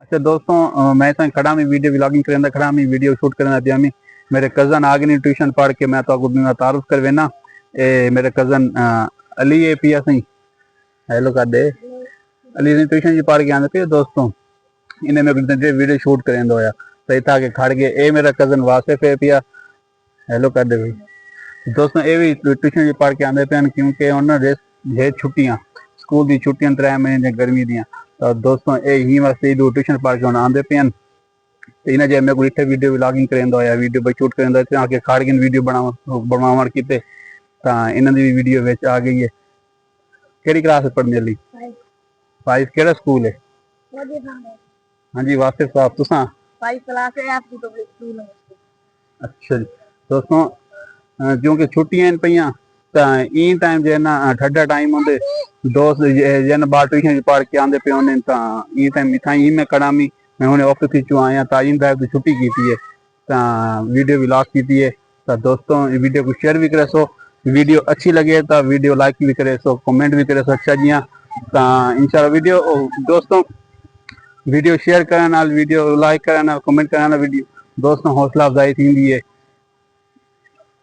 अच्छा दोस्तों, मैं इस खड़ा में वीडियो व्लॉगिंग करें खड़ा में वीडियो शूट करना पिया मैं। मेरे कज़न आ गए ट्यूशन पढ़ के, मैं तो आपको तारुफ कर वेना। मेरे कज़न अली ए पिया सही हेलो कर दे। अली ने ट्यूशन जी पढ़ के आने पे दोस्तों इन्हें मेरे वीडियो शूट करें होया सही था कि खड़ गए। ए मेरा कज़न वासिफ है पिया हेलो कर दे भाई। दोस्तों ये भी ट्यूशन जी पढ़ के आते पे क्योंकि उन्होंने जे छुट्टियां स्कूल की छुट्टियां 3 महीने गर्मी दियां। तो दोस्तों ये ही वास्ते ट्यूशन पढ़ के आते पे इन्हें जे मैं को इतने वीडियो व्लॉगिंग करें होया वीडियो शूट करें आके खड़ गए वीडियो बनावन किते इन्हों की वीडियो विच आ गई है। केड़ी क्लास पढ़ने ली 5 केड़ा स्कूल है? हाँ जी वासिफ साहब तुसा 5 क्लास है आपकी पब्लिक स्कूल है। अच्छा जी दोस्तों क्योंकि छुट्टियां पईयां ई टाइम जो ना ठंडा टाइम होंगे दोस्त जन बार ट्यूशन पढ़ के आते पे होने ई टाइम इतना ही मैं कड़ा मी मैं हमने ऑफिस चो आया ताजीम साहब की छुट्टी की है वीडियो व्लॉग की है। तो दोस्तों वीडियो को शेयर भी करे सो वीडियो अच्छी लगे तो वीडियो लाइक भी करे सो कमेंट भी करे सो अच्छा जियां इंशाल्लाह वीडियो दोस्तों वीडियो शेयर करने वीडियो लाइक करने कमेंट करने वीडियो दोस्तों हौसला अफजाई थी है।